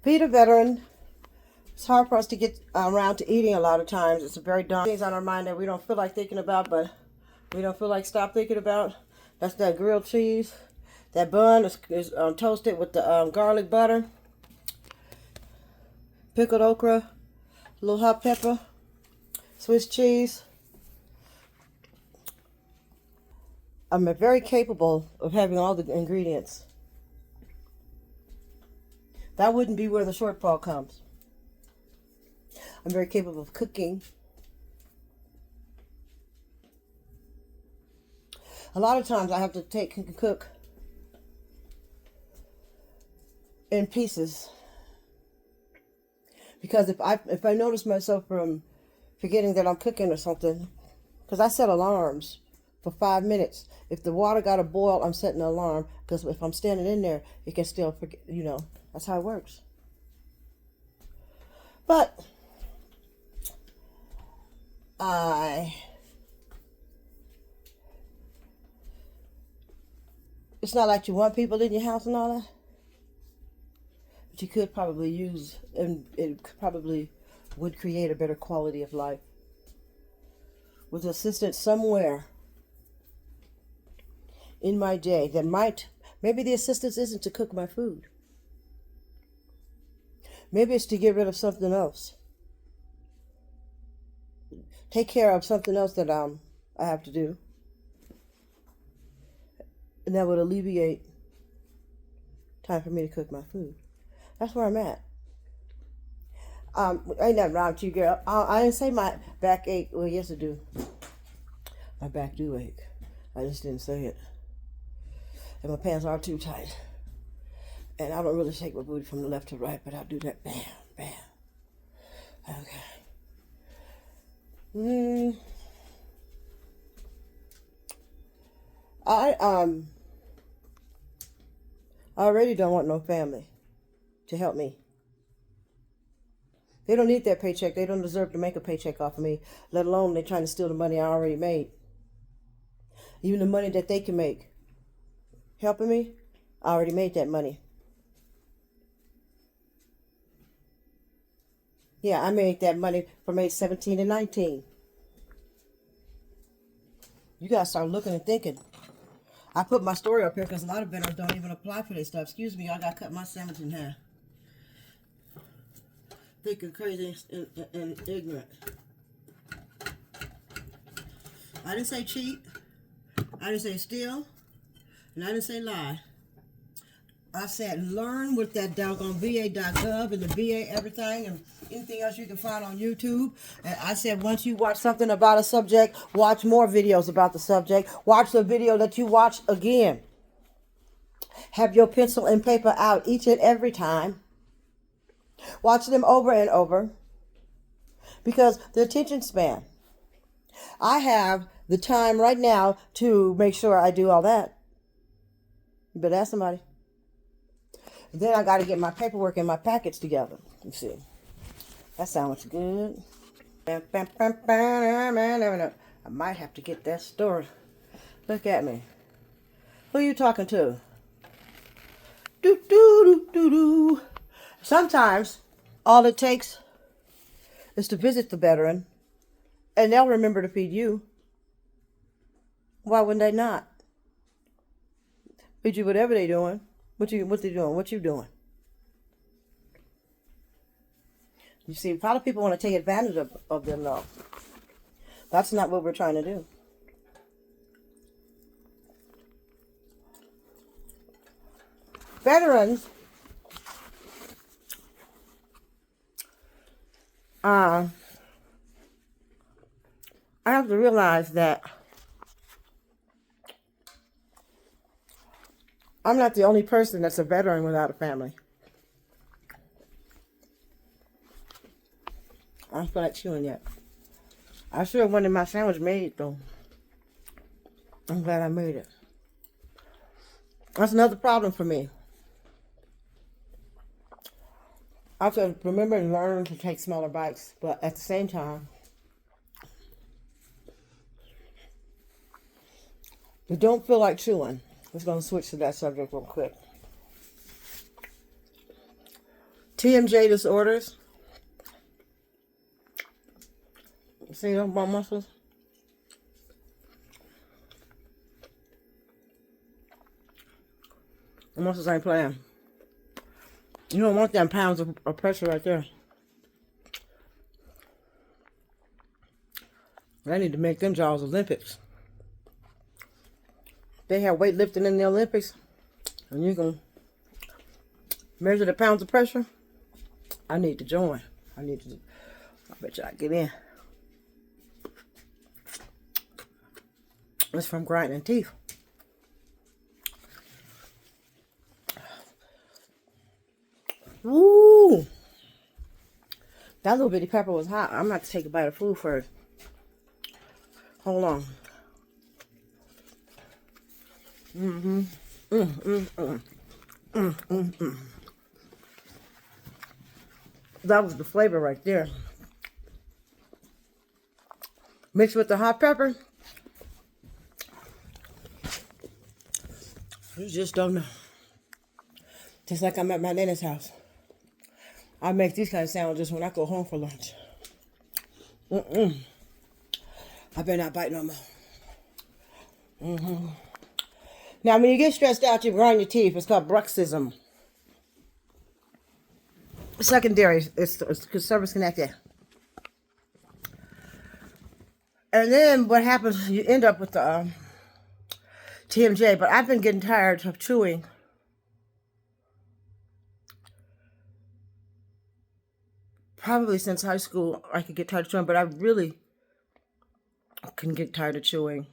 Being a veteran, it's hard for us to get around to eating a lot of times. It's a very daunting things on our mind that we don't feel like thinking about, but we don't feel like stop thinking about. That's that grilled cheese. That bun is toasted with the garlic butter, pickled okra, a little hot pepper, Swiss cheese. I'm very capable of having all the ingredients. That wouldn't be where the shortfall comes. I'm very capable of cooking. A lot of times I have to cook in pieces, because if I notice myself from forgetting that I'm cooking or something, because I set alarms for 5 minutes. If the water got to boil, I'm setting an alarm, because if I'm standing in there, it can still forget. That's how it works. But it's not like you want people in your house and all that. But you could probably use, and it probably would create a better quality of life with assistance somewhere in my day that maybe the assistance isn't to cook my food. Maybe it's to get rid of something else. Take care of something else that I have to do. And that would alleviate time for me to cook my food. That's where I'm at. Ain't nothing wrong with you, girl. I didn't say my back ache. Well, yes, I do. My back do ache. I just didn't say it. And my pants are too tight. And I don't really shake my booty from the left to right, but I'll do that. Bam, bam. Okay. I already don't want no family to help me. They don't need that paycheck. They don't deserve to make a paycheck off of me, let alone they trying to steal the money I already made. Even the money that they can make helping me, I already made that money. Yeah, I made that money from age 17 and 19. You gotta start looking and thinking. I put my story up here because a lot of veterans don't even apply for this stuff. Excuse me, I gotta cut my sandwich in half. Thinking crazy and ignorant. I didn't say cheat. I didn't say steal. And I didn't say lie. I said learn with that doggone VA.gov and the VA everything and anything else you can find on YouTube. And I said once you watch something about a subject, watch more videos about the subject. Watch the video that you watch again. Have your pencil and paper out each and every time. Watch them over and over. Because the attention span. I have the time right now to make sure I do all that. You better ask somebody. Then I got to get my paperwork and my packets together. You see. That sounds good. I might have to get that store. Look at me. Who are you talking to? Do do do do do. Sometimes all it takes is to visit the veteran and they'll remember to feed you. Why wouldn't they not? Feed you whatever they're doing. What they doing? What you doing? You see, a lot of people want to take advantage of them, though. That's not what we're trying to do. Veterans, I have to realize that I'm not the only person that's a veteran without a family. I don't feel like chewing yet. I sure wanted my sandwich made, though. I'm glad I made it. That's another problem for me. I have to remember and learn to take smaller bites, but at the same time, you don't feel like chewing. Let's go and switch to that subject real quick. TMJ disorders. See those bone muscles? The muscles ain't playing. You don't want them pounds of pressure right there. They need to make them jaws Olympics. They have weightlifting in the Olympics, and you can measure the pounds of pressure. I need to join. I bet you I get in. It's from grinding teeth. Ooh. That little bitty pepper was hot. I'm going to have to take a bite of food first. Hold on. That was the flavor right there. Mixed with the hot pepper. You just don't know. Just like I'm at my nanny's house. I make these kind of sandwiches when I go home for lunch. I better not bite no more. Now, when you get stressed out, you grind your teeth. It's called bruxism. Secondary, it's service connected. And then what happens, you end up with the TMJ. But I've been getting tired of chewing. Probably since high school, I could get tired of chewing, but I really couldn't get tired of chewing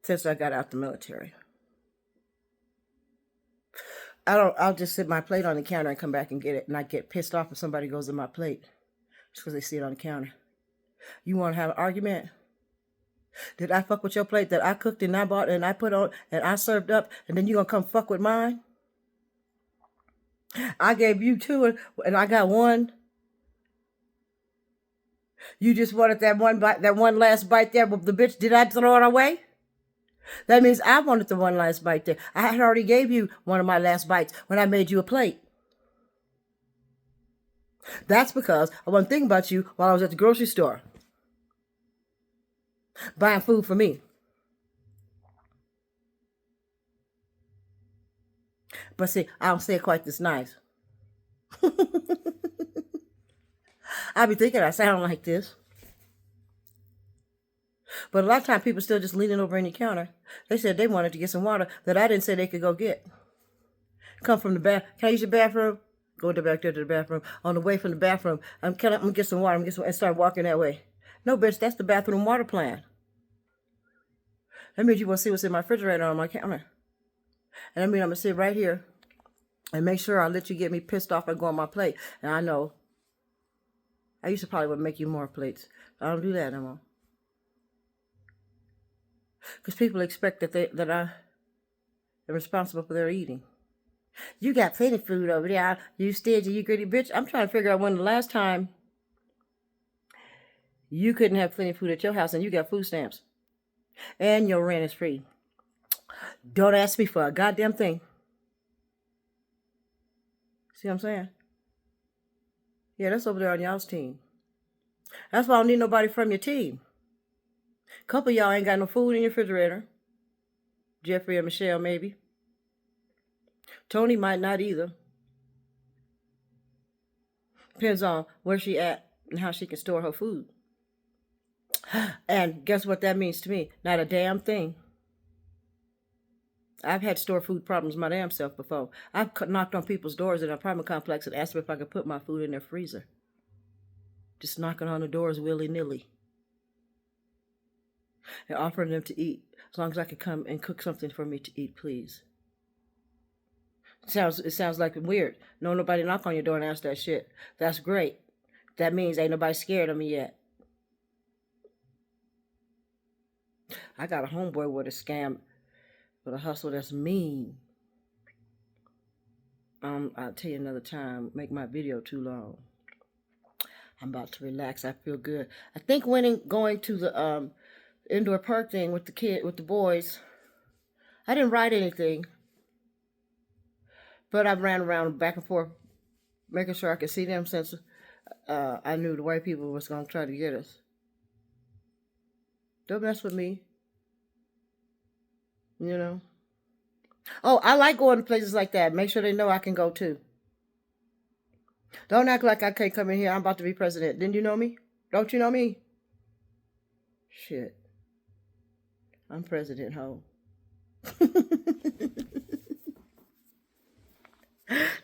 since I got out the military. I'll just sit my plate on the counter and come back and get it, and I get pissed off if somebody goes in my plate just because they see it on the counter. You want to have an argument? Did I fuck with your plate that I cooked and I bought and I put on and I served up, and then you gonna come fuck with mine? I gave you two and I got one. You just wanted that one bite, that one last bite there with the bitch. Did I throw it away? That means I wanted the one last bite there. I had already gave you one of my last bites when I made you a plate. That's because I wasn't thinking about you while I was at the grocery store buying food for me. But see, I don't say it quite this nice. I be thinking I sound like this. But a lot of times people still just leaning over any counter. They said they wanted to get some water that I didn't say they could go get. Come from the bath. Can I use your bathroom? Go back there to the bathroom. On the way from the bathroom, I'm gonna get some water. And start walking that way. No, bitch, that's the bathroom water plan. That means you want to see what's in my refrigerator on my counter. And that means I'm going to sit right here and make sure I let you get me pissed off and go on my plate. And I know I used to probably would make you more plates. I don't do that no more. Because people expect that I am responsible for their eating. You got plenty of food over there. You stingy, you gritty bitch. I'm trying to figure out when the last time you couldn't have plenty of food at your house and you got food stamps. And your rent is free. Don't ask me for a goddamn thing. See what I'm saying? Yeah, that's over there on y'all's team. That's why I don't need nobody from your team. A couple of y'all ain't got no food in your refrigerator. Jeffrey and Michelle, maybe. Tony might not either. Depends on where she at and how she can store her food. And guess what that means to me? Not a damn thing. I've had store food problems my damn self before. I've knocked on people's doors in an apartment complex and asked them if I could put my food in their freezer. Just knocking on the doors willy-nilly. And offering them to eat. As long as I could come and cook something for me to eat, please. It sounds like weird. No, nobody knock on your door and ask that shit. That's great. That means ain't nobody scared of me yet. I got a homeboy with a scam, with a hustle that's mean. I'll tell you another time. Make my video too long. I'm about to relax. I feel good. I think going to the indoor park thing with the boys, I didn't write anything, but I ran around back and forth making sure I could see them since I knew the white people was going to try to get us. Don't mess with me. You know. Oh, I like going to places like that. Make sure they know I can go too. Don't act like I can't come in here. I'm about to be president. Didn't you know me? Don't you know me? Shit. I'm president, ho.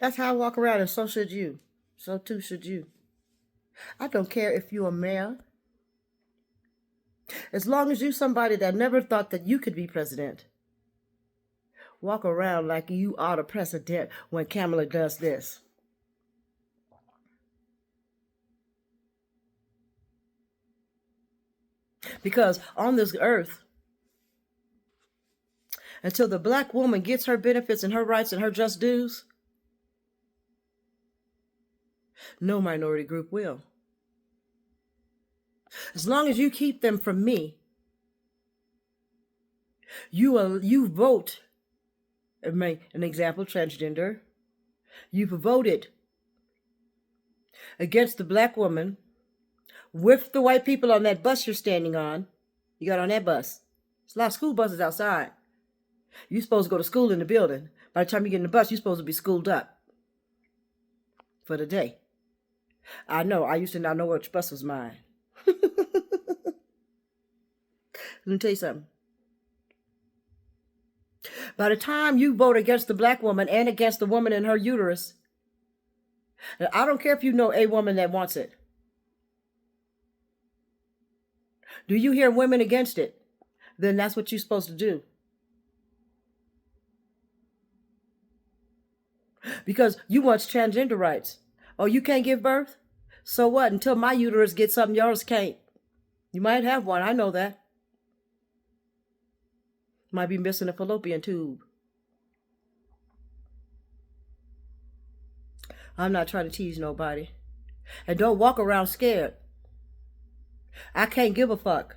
That's how I walk around, and so should you. So too should you. I don't care if you're a mayor. As long as you're somebody that never thought that you could be president. Walk around like you are the president when Kamala does this. Because on this earth, until the black woman gets her benefits and her rights and her just dues, no minority group will. As long as you keep them from me, you vote. An example, transgender. You've voted against the black woman with the white people on that bus you're standing on. You got on that bus. There's a lot of school buses outside. You're supposed to go to school in the building. By the time you get in the bus, you're supposed to be schooled up for the day. I know. I used to not know which bus was mine. Let me tell you something. By the time you vote against the black woman and against the woman in her uterus, I don't care if you know a woman that wants it. Do you hear women against it? Then that's what you're supposed to do. Because you want transgender rights. Oh, you can't give birth? So what? Until my uterus gets something, yours can't. You might have one. I know that. Might be missing a fallopian tube. I'm not trying to tease nobody. And don't walk around scared. I can't give a fuck.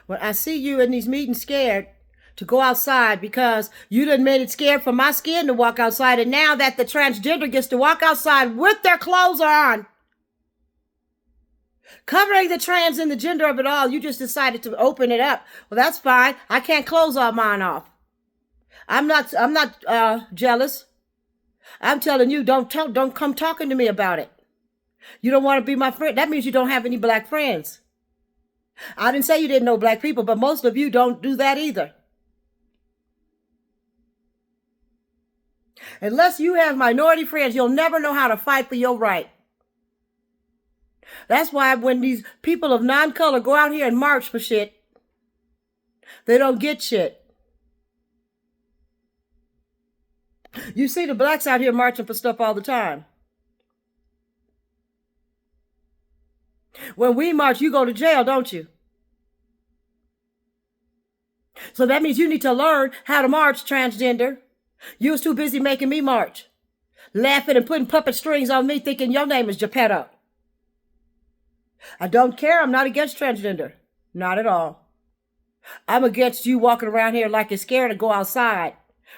When I see you in these meetings scared to go outside because you done made it scared for my skin to walk outside, and now that the transgender gets to walk outside with their clothes on, covering the trans and the gender of it all, you just decided to open it up. Well, that's fine. I can't close all mine off. I'm not jealous. I'm telling you, don't come talking to me about it. You don't want to be my friend. That means you don't have any black friends. I didn't say you didn't know black people, but most of you don't do that either. Unless you have minority friends, you'll never know how to fight for your right. That's why when these people of non-color go out here and march for shit, they don't get shit. You see the blacks out here marching for stuff all the time. When we march, you go to jail, don't you? So that means you need to learn how to march, transgender. You was too busy making me march, laughing and putting puppet strings on me, thinking your name is Geppetto. I don't care. I'm not against transgender. Not at all. I'm against you walking around here like you're scared to go outside.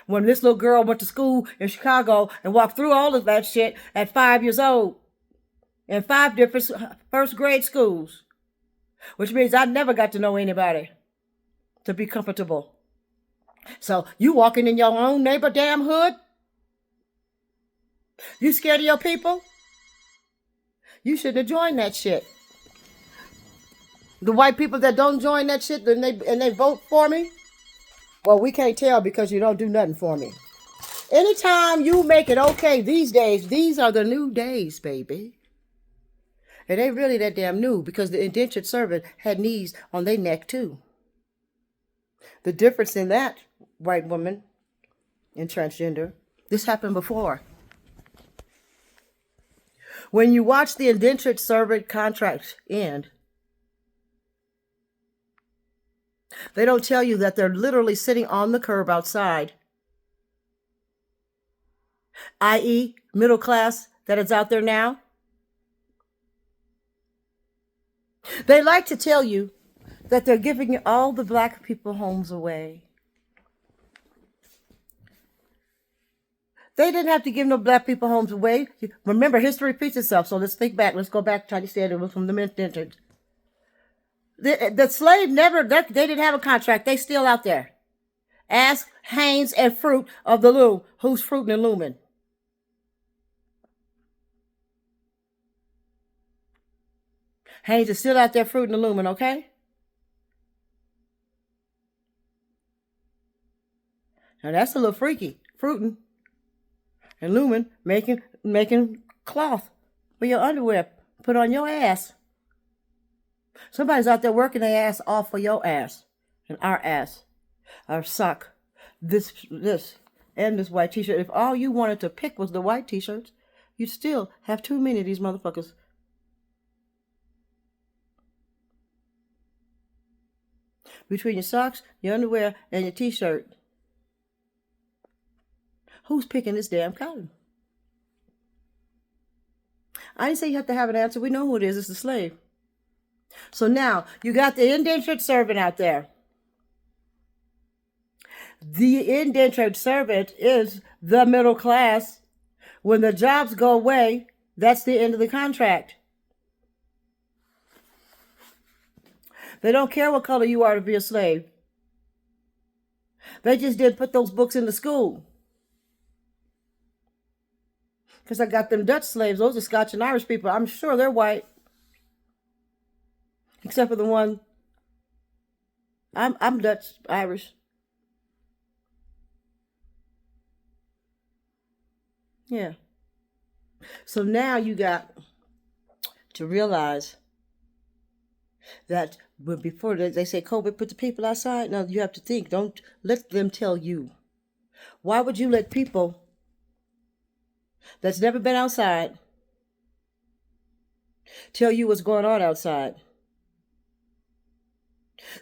When this little girl went to school in Chicago and walked through all of that shit at 5 years old in 5 different first grade schools, which means I never got to know anybody to be comfortable. So you walking in your own neighbor damn hood? You scared of your people? You shouldn't have joined that shit. The white people that don't join that shit and they vote for me, well, we can't tell because you don't do nothing for me. Anytime you make it okay these days, these are the new days, baby. It ain't really that damn new because the indentured servant had knees on their neck too. The difference in that, white woman and transgender, this happened before. When you watch the indentured servant contract end, they don't tell you that they're literally sitting on the curb outside, i.e. middle class that is out there now. They like to tell you that they're giving all the black people homes away. They didn't have to give no black people homes away. Remember, history repeats itself. So let's think back. Let's go back to Chinese standard from the indentured. The slave never, they didn't have a contract. They still out there. Ask Haynes and Fruit of the Loom. Who's fruiting and looming? Haynes is still out there fruiting and looming, okay? Now that's a little freaky. Fruiting and looming, making cloth for your underwear. Put on your ass. Somebody's out there working their ass off for your ass and our ass. Our sock. This, and this white t-shirt. If all you wanted to pick was the white t-shirts, you'd still have too many of these motherfuckers. Between your socks, your underwear, and your t-shirt. Who's picking this damn cotton? I didn't say you have to have an answer. We know who it is. It's the slave. So now, you got the indentured servant out there. The indentured servant is the middle class. When the jobs go away, that's the end of the contract. They don't care what color you are to be a slave. They just didn't put those books in the school. Because I got them Dutch slaves. Those are Scotch and Irish people. I'm sure they're white. Except for the one. I'm Dutch, Irish. Yeah. So now you got to realize that before they say COVID put the people outside, now you have to think. Don't let them tell you. Why would you let people that's never been outside tell you what's going on outside?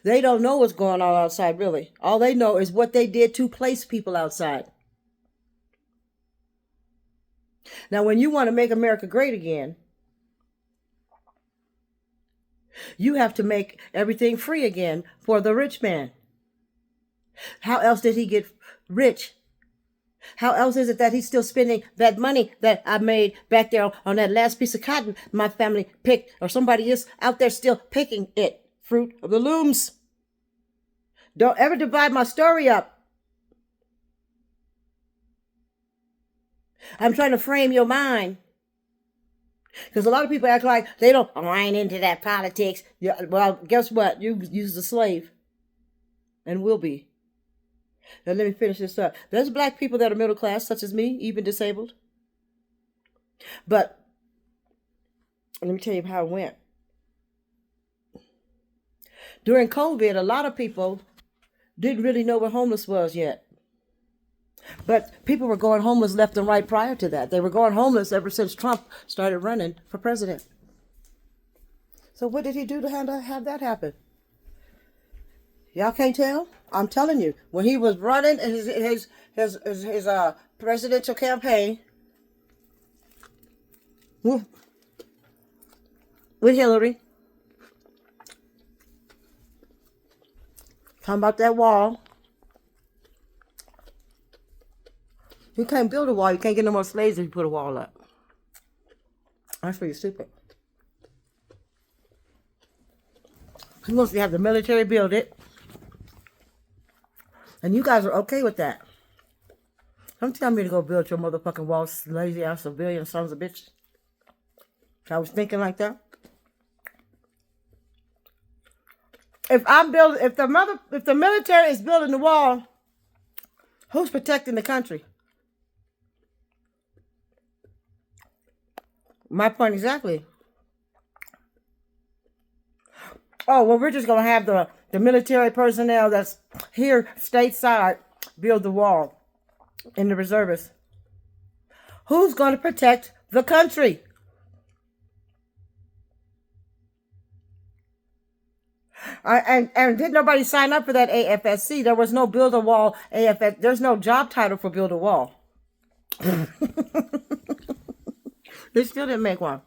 They don't know what's going on outside, really. All they know is what they did to place people outside. Now, when you want to make America great again, you have to make everything free again for the rich man. How else did he get rich? How else is it that he's still spending that money that I made back there on that last piece of cotton my family picked, or somebody is out there still picking it? Fruit of the looms. Don't ever divide my story up. I'm trying to frame your mind. Because a lot of people act like they don't, oh, I ain't into that politics. Yeah, well, guess what? You was a slave. And will be. Now let me finish this up. There's black people that are middle class, such as me, even disabled. But let me tell you how it went. During COVID, a lot of people didn't really know what homeless was yet. But people were going homeless left and right prior to that. They were going homeless ever since Trump started running for president. So what did he do to have that happen? Y'all can't tell? I'm telling you, when he was running his presidential campaign with Hillary, talking about that wall. You can't build a wall. You can't get no more slaves if you put a wall up. That's pretty stupid. He wants to have the military build it. And you guys are okay with that. Don't tell me to go build your motherfucking walls, lazy ass civilian sons of bitches. I was thinking like that. If the military is building the wall, who's protecting the country? My point exactly. Oh, well, we're just going to have the military personnel that's here stateside build the wall in the reservists. Who's going to protect the country? And did nobody sign up for that AFSC? There was no build a wall AFS. There's no job title for build a wall. They still didn't make one.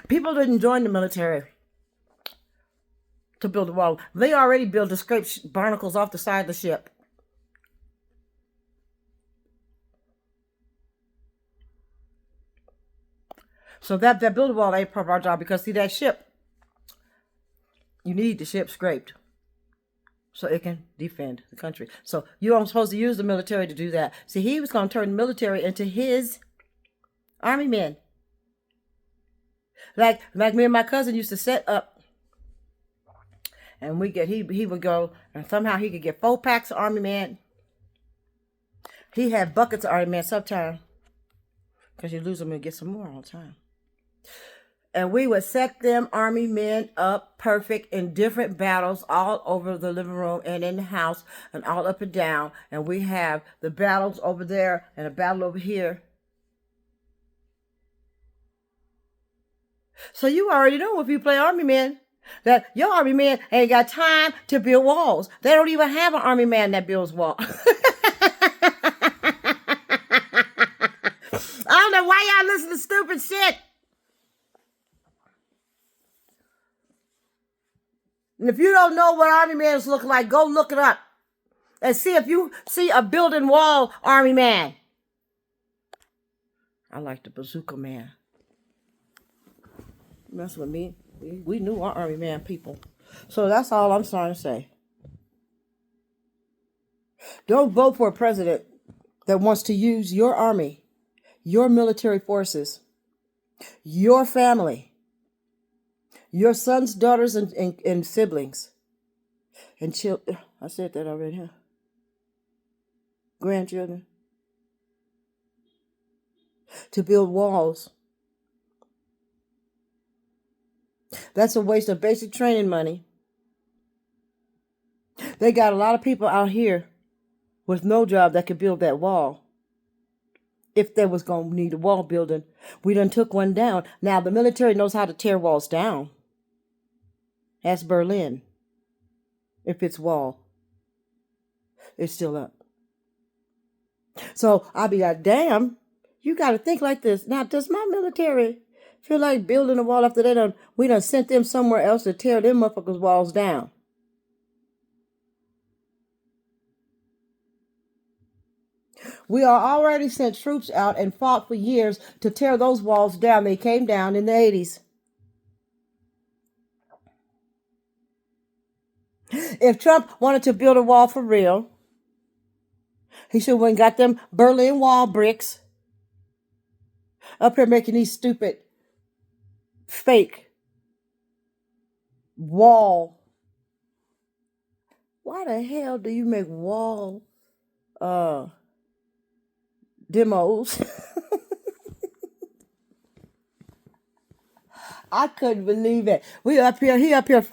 People didn't join the military to build a wall. They already built to scrape barnacles off the side of the ship. So that building wall ain't part of our job because see that ship, you need the ship scraped so it can defend the country. So you aren't supposed to use the military to do that. See, he was going to turn the military into his army men. Like me and my cousin used to set up, and he would go, and somehow he could get 4 packs of army men. He had buckets of army men sometimes, because you lose them and get some more all the time. And we would set them army men up perfect in different battles all over the living room and in the house and all up and down. And we have the battles over there and a battle over here. So you already know if you play army men that your army men ain't got time to build walls. They don't even have an army man that builds walls. I don't know why y'all listen to stupid shit. And if you don't know what army men look like, go look it up and see if you see a building wall army man. I like the bazooka man. Mess with me. We knew our army man people. So that's all I'm trying to say. Don't vote for a president that wants to use your army, your military forces, your family, your sons, daughters, and siblings, and children. I said that already, huh? Grandchildren. To build walls. That's a waste of basic training money. They got a lot of people out here with no job that could build that wall. If they was going to need a wall building, we done took one down. Now the military knows how to tear walls down. That's Berlin. If it's wall, it's still up. So I'll be like, damn, you got to think like this. Now, does my military feel like building a wall after we done sent them somewhere else to tear them motherfuckers' walls down? We are already sent troops out and fought for years to tear those walls down. They came down in the 80s. If Trump wanted to build a wall for real, he should have went and got them Berlin Wall bricks up here making these stupid fake wall. Why the hell do you make wall demos? I couldn't believe it. He up here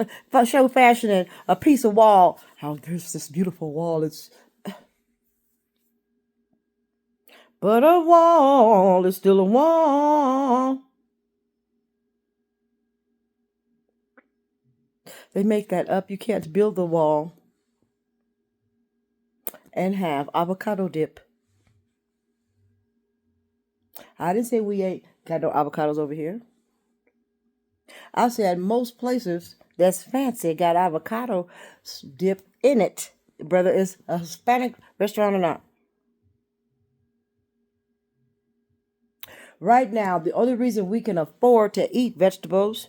show fashioning a piece of wall. How there's this beautiful wall. But a wall is still a wall. They make that up. You can't build the wall and have avocado dip. I didn't say we ain't got no avocados over here. I said most places that's fancy got avocado dip in it, whether it's a Hispanic restaurant or not. Right now, the only reason we can afford to eat vegetables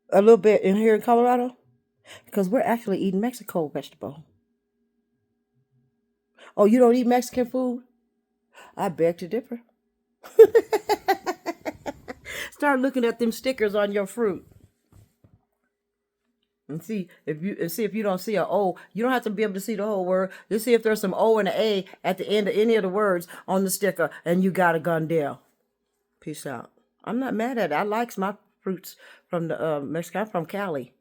a little bit in here in Colorado, because we're actually eating Mexico vegetable. Oh, you don't eat Mexican food? I beg to differ. Start looking at them stickers on your fruit. And see if you don't see an O. You don't have to be able to see the whole word. Just see if there's some O and an A at the end of any of the words on the sticker, and you got a Gundale. Peace out. I'm not mad at it. I likes my fruits from the Mexican. I'm from Cali.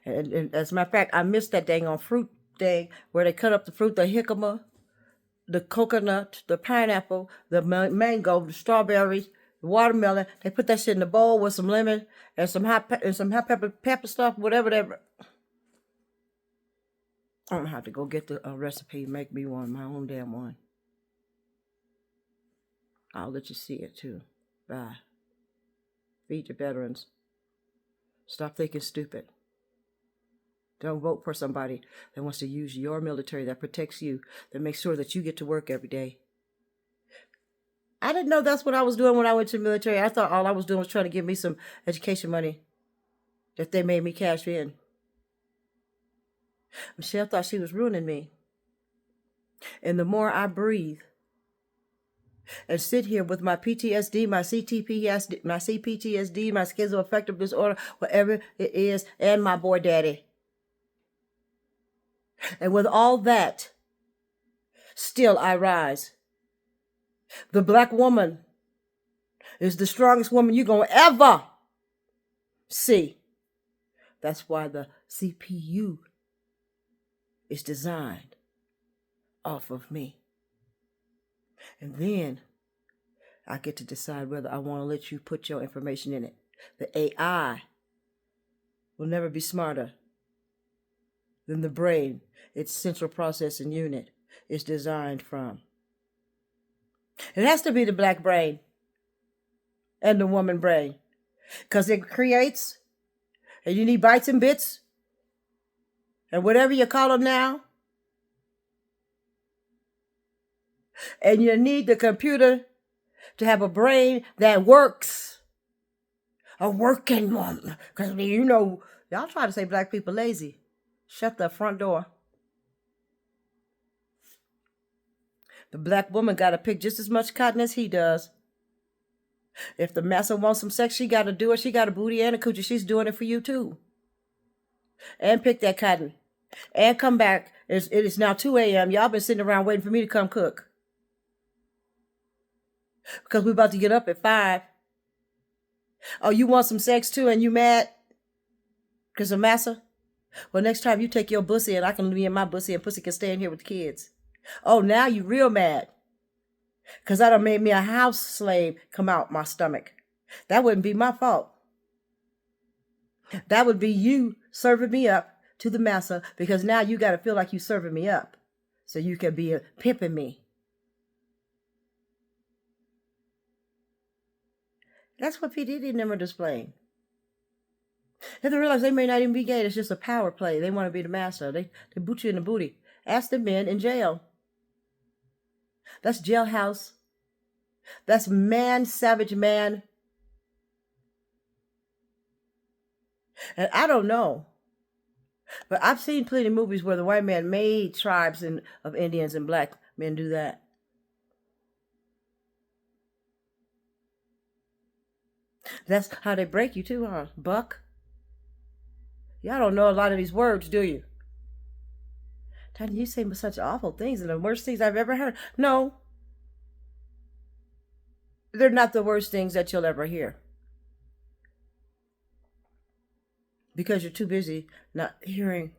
And as a matter of fact, I missed that dang on fruit thing where they cut up the fruit, the jicama, the coconut, the pineapple, the mango, the strawberries, the watermelon. They put that shit in the bowl with some lemon and some hot pepper stuff, whatever. I'm gonna have to go get the recipe, make me one, my own damn one. I'll let you see it too. Bye. Feed your veterans. Stop thinking stupid. Don't vote for somebody that wants to use your military, that protects you, that makes sure that you get to work every day. I didn't know that's what I was doing when I went to the military. I thought all I was doing was trying to give me some education money that they made me cash in. Michelle thought she was ruining me. And the more I breathe and sit here with my PTSD, my CTPSD, my CPTSD, my schizoaffective disorder, whatever it is, and my boy daddy. And with all that, still I rise. The black woman is the strongest woman you're going to ever see. That's why the CPU is designed off of me. And then I get to decide whether I want to let you put your information in it. The AI will never be smarter than the brain its central processing unit is designed from. It has to be the black brain and the woman brain, because it creates, and you need bytes and bits, and whatever you call them now, and you need the computer to have a brain that works, a working one. Because you know, y'all try to say black people lazy. Shut the front door. The black woman got to pick just as much cotton as he does. If the massa wants some sex, she got to do it. She got a booty and a coochie. She's doing it for you too. And pick that cotton. And come back. It is now 2 a.m. Y'all been sitting around waiting for me to come cook. Because we're about to get up at 5. Oh, you want some sex too and you mad? Because of massa? Well, next time you take your bussy and I can be in my bussy and pussy can stay in here with the kids. Oh, now you real mad. Because I done made me a house slave come out my stomach. That wouldn't be my fault. That would be you serving me up to the massa, because now you got to feel like you serving me up so you can be pimping me. That's what P. Diddy never displayed. They have to realize they may not even be gay. It's just a power play. They want to be the master. They boot you in the booty. Ask the men in jail. That's jailhouse. That's man, savage man. And I don't know, but I've seen plenty of movies where the white man made tribes of Indians and black men do that. That's how they break you too, huh, Buck? Y'all don't know a lot of these words, do you? Tanya, you say such awful things and the worst things I've ever heard. No. They're not the worst things that you'll ever hear. Because you're too busy not hearing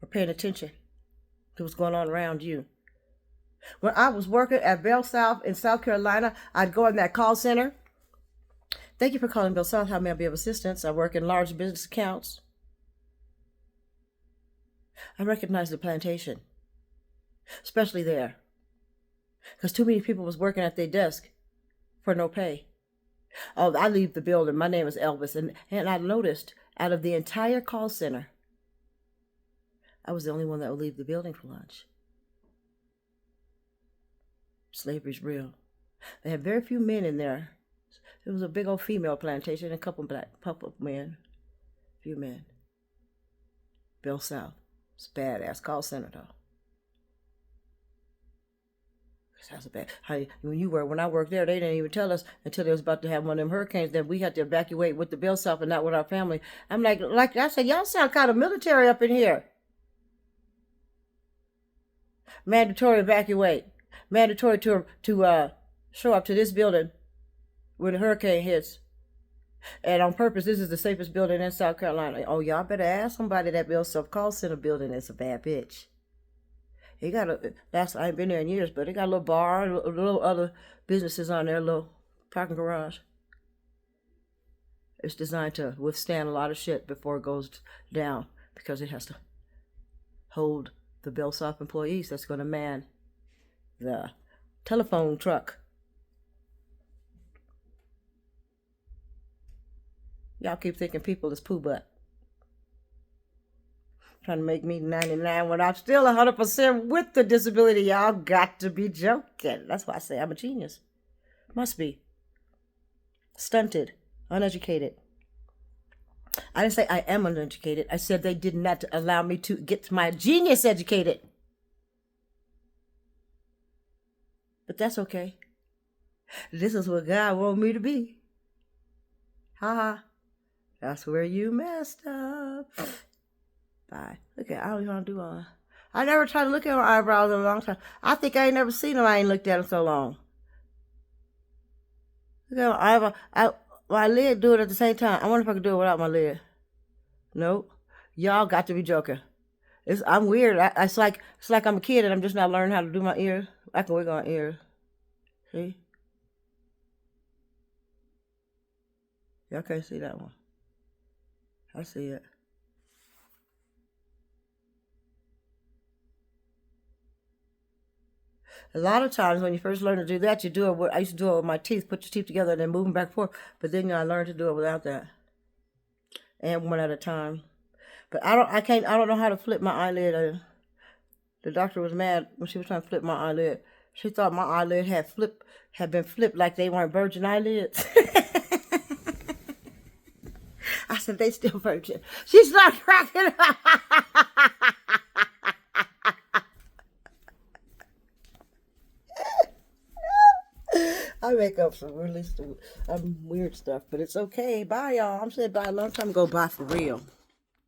or paying attention to what's going on around you. When I was working at Bell South in South Carolina, I'd go in that call center. Thank you for calling Bell South. How may I be of assistance? I work in large business accounts. I recognize the plantation, especially there, because too many people was working at their desk for no pay. Oh, I leave the building. My name is Elvis, and I noticed out of the entire call center, I was the only one that would leave the building for lunch. Slavery's real. They had very few men in there. It was a big old female plantation, a couple men, few men. Bell South. It's a badass call center though. That's a bad. When I worked there, they didn't even tell us until they was about to have one of them hurricanes that we had to evacuate with the Bell South and not with our family. I'm like I said, y'all sound kind of military up in here. Mandatory evacuate. Mandatory to show up to this building when the hurricane hits. And on purpose, this is the safest building in South Carolina. Oh, y'all better ask somebody that Bell South call center building is a bad bitch. It got I ain't been there in years, but it got a little bar, a little other businesses on there, a little parking garage. It's designed to withstand a lot of shit before it goes down, because it has to hold the Bell South employees that's going to man the telephone truck. Y'all keep thinking people is poo butt. Trying to make me 99 when I'm still 100% with the disability. Y'all got to be joking. That's why I say I'm a genius. Must be. Stunted. Uneducated. I didn't say I am uneducated. I said they did not allow me to get my genius educated. But that's okay. This is what God wanted me to be. Ha ha. That's where you messed up. Bye. Look at, I don't even want to do all. I never tried to look at my eyebrows in a long time. I think I ain't never seen them. I ain't looked at them so long. Look at my eyebrow. My lid do it at the same time. I wonder if I could do it without my lid. Nope. Y'all got to be joking. I'm weird. It's like I'm a kid and I'm just not learning how to do my ears. I can wiggle on ears. See? Y'all can't see that one. I see it. A lot of times when you first learn to do that, you do it. I used to do it with my teeth. Put your teeth together and then move them back and forth. But then I learned to do it without that, and one at a time. But I don't know how to flip my eyelid. The doctor was mad when she was trying to flip my eyelid. She thought my eyelid had been flipped like they weren't virgin eyelids. I said they still virgin. She started cracking up. I make up some really weird stuff, but it's okay. Bye, y'all. I'm saying bye a long time ago. Bye for real.